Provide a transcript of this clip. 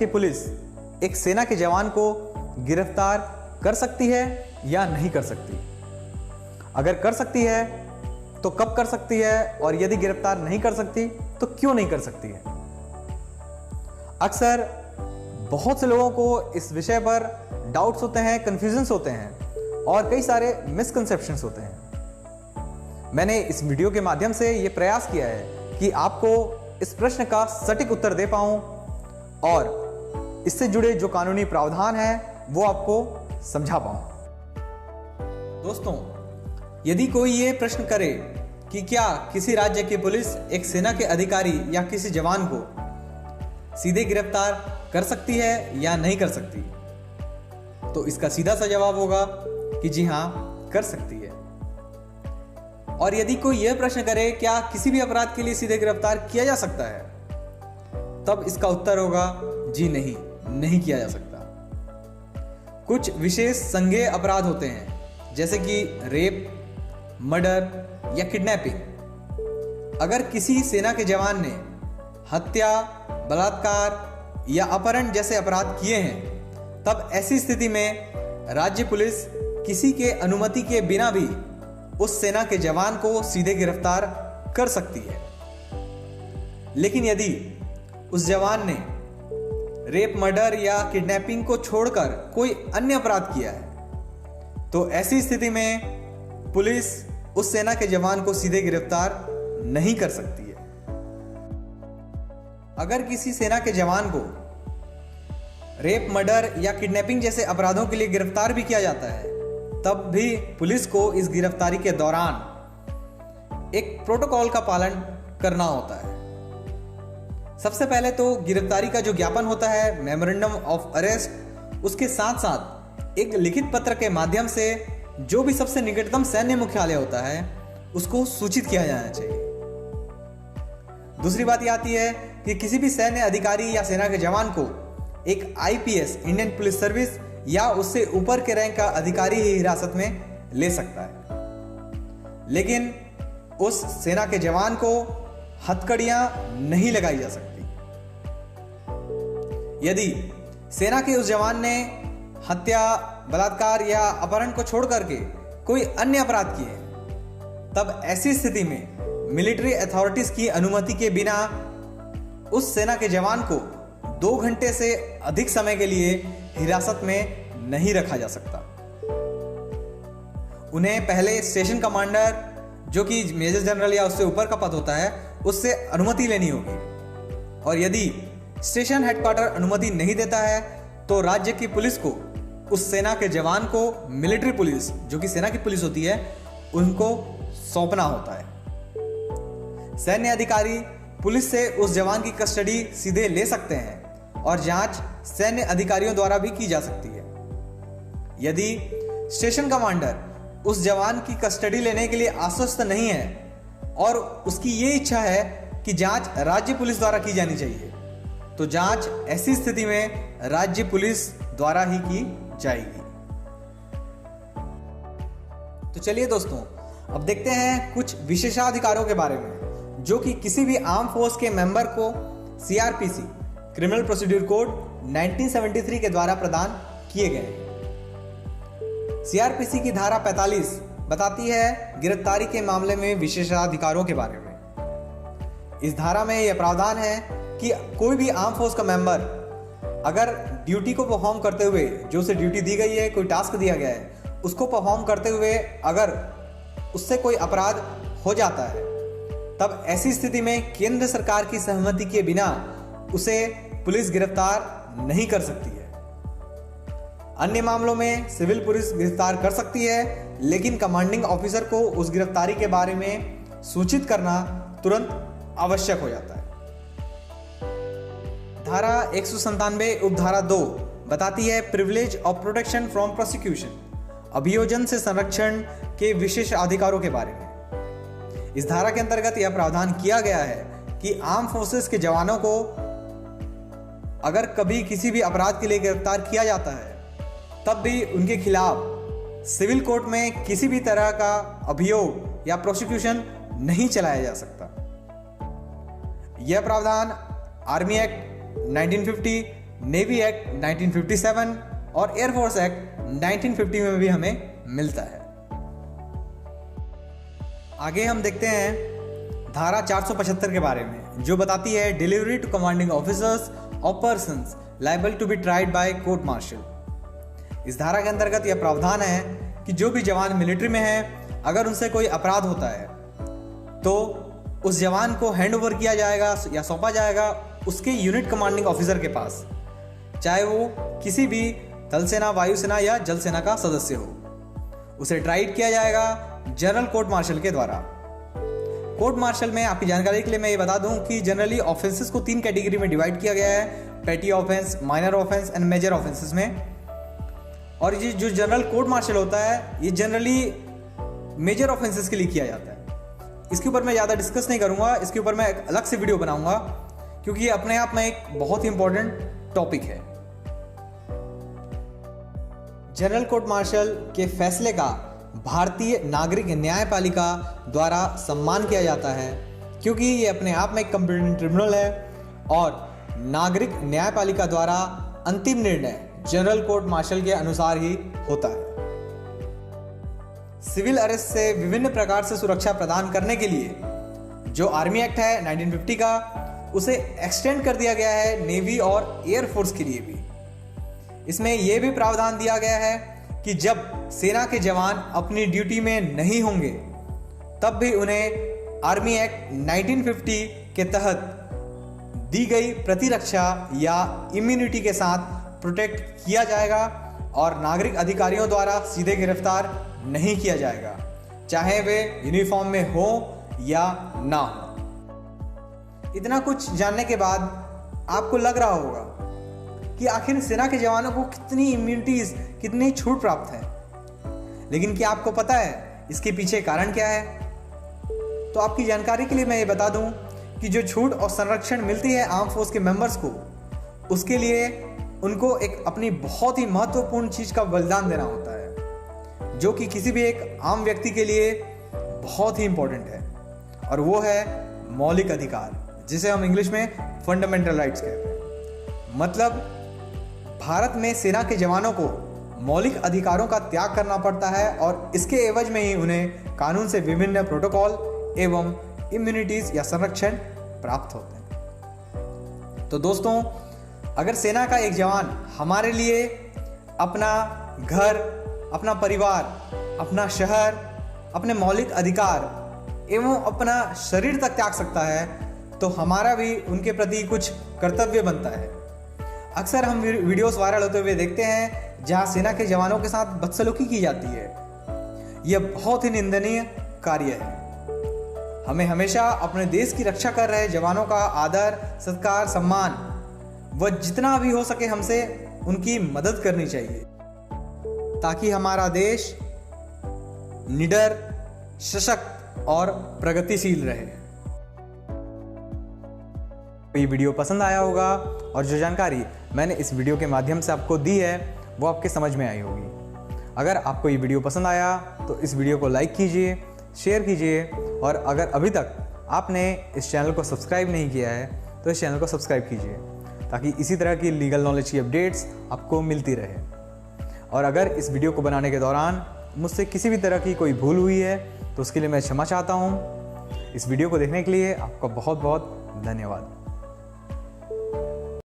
कि पुलिस एक सेना के जवान को गिरफ्तार कर सकती है या नहीं कर सकती? अगर कर सकती है तो कब कर सकती है, और यदि गिरफ्तार नहीं कर सकती तो क्यों नहीं कर सकती है? अक्सर बहुत से लोगों को इस विषय पर डाउट्स होते हैं, कंफ्यूजन्स होते हैं और कई सारे मिसकंसेप्शंस होते हैं। मैंने इस वीडियो के माध्यम से यह प्रयास किया है कि आपको इस प्रश्न का सटीक उत्तर दे पाऊं और इससे जुड़े जो कानूनी प्रावधान हैं वो आपको समझा पाऊं। दोस्तों, यदि कोई ये प्रश्न करे कि क्या किसी राज्य की पुलिस एक सेना के अधिकारी या किसी जवान को सीधे गिरफ्तार कर सकती है या नहीं कर सकती, तो इसका सीधा सा जवाब होगा कि जी हां, कर सकती है। और यदि कोई यह प्रश्न करे क्या किसी भी अपराध के लिए सीधे गिरफ्तार किया जा सकता है, तब इसका उत्तर होगा जी नहीं किया जा सकता। कुछ विशेष संज्ञेय अपराध होते हैं जैसे कि रेप, मर्डर या किडनैपिंग। अगर किसी सेना के जवान ने हत्या, बलात्कार या अपहरण जैसे अपराध किए हैं, तब ऐसी स्थिति में राज्य पुलिस किसी के अनुमति के बिना भी उस सेना के जवान को सीधे गिरफ्तार कर सकती है। लेकिन यदि उस जवान ने रेप, मर्डर या किडनैपिंग को छोड़कर कोई अन्य अपराध किया है, तो ऐसी स्थिति में पुलिस उस सेना के जवान को सीधे गिरफ्तार नहीं कर सकती है। अगर किसी सेना के जवान को रेप, मर्डर या किडनैपिंग जैसे अपराधों के लिए गिरफ्तार भी किया जाता है, तब भी पुलिस को इस गिरफ्तारी के दौरान एक प्रोटोकॉल का पालन करना होता है। सबसे पहले तो गिरफ्तारी का जो ज्ञापन होता है, मेमोरेंडम ऑफ अरेस्ट, उसके साथ साथ एक लिखित पत्र के माध्यम से जो भी सबसे निकटतम सैन्य मुख्यालय होता है उसको सूचित किया जाना चाहिए। दूसरी बात यह आती है कि किसी भी सैन्य अधिकारी या सेना के जवान को एक आईपीएस, इंडियन पुलिस सर्विस या उससे ऊपर के रैंक का अधिकारी ही हिरासत में ले सकता है, लेकिन उस सेना के जवान को हथकड़ियां नहीं लगाई जा सकती। यदि सेना के उस जवान ने हत्या, बलात्कार या अपहरण को छोड़ करके कोई अन्य अपराध किए, तब ऐसी स्थिति में मिलिट्री अथॉरिटीज की अनुमति के बिना उस सेना के जवान को 2 घंटे से अधिक समय के लिए हिरासत में नहीं रखा जा सकता। उन्हें पहले स्टेशन कमांडर, जो कि मेजर जनरल या उससे ऊपर का पद होता है, उससे अनुमति लेनी होगी। और यदि स्टेशन हेडक्वार्टर अनुमति नहीं देता है तो राज्य की पुलिस को उस सेना के जवान को मिलिट्री पुलिस, जो कि सेना की पुलिस होती है, उनको सौंपना होता है। सैन्य अधिकारी पुलिस से उस जवान की कस्टडी सीधे ले सकते हैं और जांच सैन्य अधिकारियों द्वारा भी की जा सकती है। यदि स्टेशन कमांडर उस जवान की कस्टडी लेने के लिए आश्वस्त नहीं है और उसकी ये इच्छा है कि जांच राज्य पुलिस द्वारा की जानी चाहिए, तो जांच ऐसी स्थिति में राज्य पुलिस द्वारा ही की जाएगी। तो चलिए दोस्तों, अब देखते हैं कुछ विशेषाधिकारों के बारे में जो कि किसी भी आर्म फोर्स के मेंबर को सीआरपीसी, क्रिमिनल प्रोसीड्यूर कोड 1973 के द्वारा प्रदान किए गए हैं। सीआरपीसी की धारा 45 बताती है गिरफ्तारी के मामले में विशेषाधिकारों के बारे में। इस धारा में यह प्रावधान है कि कोई भी आर्म फोर्स का मेंबर अगर ड्यूटी को परफॉर्म करते हुए, जो उसे ड्यूटी दी गई है, कोई टास्क दिया गया है, उसको परफॉर्म करते हुए अगर उससे कोई अपराध हो जाता है, तब ऐसी स्थिति में केंद्र सरकार की सहमति के बिना उसे पुलिस गिरफ्तार नहीं कर सकती है। अन्य मामलों में सिविल पुलिस गिरफ्तार कर सकती है, लेकिन कमांडिंग ऑफिसर को उस गिरफ्तारी के बारे में सूचित करना तुरंत आवश्यक हो जाता है। धारा 197 उपधारा 2 बताती है privilege of protection from prosecution, अभियोजन से संरक्षण के विशेष अधिकारों के बारे में। इस धारा के अंतर्गत यह प्रावधान किया गया है कि आर्म फोर्सेस के जवानों को अगर कभी किसी भी अपराध के लिए गिरफ्तार किया जाता है, तब भी उनके खिलाफ सिविल कोर्ट में किसी भी तरह का अभियोग या प्रोसिक्यूशन नहीं चलाया जा सकता। यह प्रावधान आर्मी एक्ट 1950, नेवी एक्ट 1957 और एयरफोर्स एक्ट 1950 में भी हमें मिलता है। आगे हम देखते हैं धारा 475 के बारे में, जो बताती है डिलीवरी टू कमांडिंग ऑफिसर्स और persons liable to be tried by court martial. इस धारा के अंतर्गत यह प्रावधान है कि जो भी जवान मिलिट्री में है, अगर उनसे कोई अपराध होता है तो उस जवान को हैंड ओवर किया जाएगा या सौंपा जाएगा उसके यूनिट कमांडिंग ऑफिसर के पास, चाहे वो किसी भी थल सेना, वायुसेना या जल सेना का सदस्य हो। उसे ट्राइड किया जाएगा जनरल कोर्ट मार्शल के द्वारा। कोर्ट मार्शल में आपकी जानकारी के लिए मैं ये बता दूं कि जनरली ऑफेंसेस को 3 कैटेगरी में डिवाइड किया गया है, petty offence, minor offence and major offences में। और ये जो जनरल कोर्ट मार्शल होता है ये जनरली मेजर ऑफेंसेस के लिए किया जाता है। इसके ऊपर मैं ज़्यादा डिस्कस नहीं करूंगा, इसके ऊपर मैं एक अलग से वीडियो बनाऊंगा क्योंकि ये अपने आप में एक बहुत ही इंपॉर्टेंट टॉपिक है। जनरल कोर्ट मार्शल के फैसले का भारतीय नागरिक न्यायपालिका द्वारा सम्मान किया जाता है क्योंकि ये अपने आप में एक कंप्यूटेंट ट्रिब्यूनल है और नागरिक न्यायपालिका द्वारा अंतिम निर्णय जनरल कोर्ट मार्शल के अनुसार ही होता है। सिविल अरेस्ट से विभिन्न प्रकार से सुरक्षा प्रदान करने के लिए जो आर्मी एक्ट है 1950 का, उसे एक्सटेंड कर दिया गया है नेवी और एयरफोर्स के लिए भी। इसमें यह भी प्रावधान दिया गया है कि जब सेना के जवान अपनी ड्यूटी में नहीं होंगे तब भी उन्हें आर्मी एक्ट 1950 के तहत दी गई प्रतिरक्षा या इम्यूनिटी के साथ प्रोटेक्ट किया जाएगा और नागरिक अधिकारियों द्वारा सीधे गिरफ्तार नहीं किया जाएगा, चाहे वे यूनिफॉर्म में हो या ना हो। इतना कुछ जानने के बाद आपको लग रहा होगा कि आखिर सेना के जवानों को कितनी इम्यूनिटीज, कितनी छूट प्राप्त है, लेकिन क्या आपको पता है इसके पीछे कारण क्या है? तो आपकी जानकारी के लिए मैं ये बता दूं कि जो छूट और संरक्षण मिलती है आर्म फोर्स के मेंबर्स को, उसके लिए उनको एक अपनी बहुत ही महत्वपूर्ण चीज का बलिदान देना होता है, जो कि किसी भी एक आम व्यक्ति के लिए बहुत ही इंपॉर्टेंट है, और वो है मौलिक अधिकार, जिसे हम इंग्लिश में फंडामेंटल राइट्स कहते हैं। मतलब भारत में सेना के जवानों को मौलिक अधिकारों का त्याग करना पड़ता है और इसके एवज में ही उन्हें कानून से विभिन्न प्रोटोकॉल एवं इम्यूनिटीज या संरक्षण प्राप्त होते हैं। तो दोस्तों, अगर सेना का एक जवान हमारे लिए अपना घर, अपना परिवार, अपना शहर, अपने मौलिक अधिकार एवं अपना शरीर तक त्याग सकता है, तो हमारा भी उनके प्रति कुछ कर्तव्य बनता है। अक्सर हम वीडियोस वायरल होते हुए देखते हैं जहां सेना के जवानों के साथ बदसलूकी की जाती है। यह बहुत ही निंदनीय कार्य है। हमें हमेशा अपने देश की रक्षा कर रहे जवानों का आदर, सत्कार, सम्मान व जितना भी हो सके हमसे उनकी मदद करनी चाहिए, ताकि हमारा देश निडर, सशक्त और प्रगतिशील रहे। ये वीडियो पसंद आया होगा और जो जानकारी मैंने इस वीडियो के माध्यम से आपको दी है वो आपके समझ में आई होगी। अगर आपको ये वीडियो पसंद आया तो इस वीडियो को लाइक कीजिए, शेयर कीजिए, और अगर अभी तक आपने इस चैनल को सब्सक्राइब नहीं किया है तो इस चैनल को सब्सक्राइब कीजिए, ताकि इसी तरह की लीगल नॉलेज की अपडेट्स आपको मिलती रहे। और अगर इस वीडियो को बनाने के दौरान मुझसे किसी भी तरह की कोई भूल हुई है तो उसके लिए मैं क्षमा चाहता हूँ। इस वीडियो को देखने के लिए आपका बहुत बहुत धन्यवाद।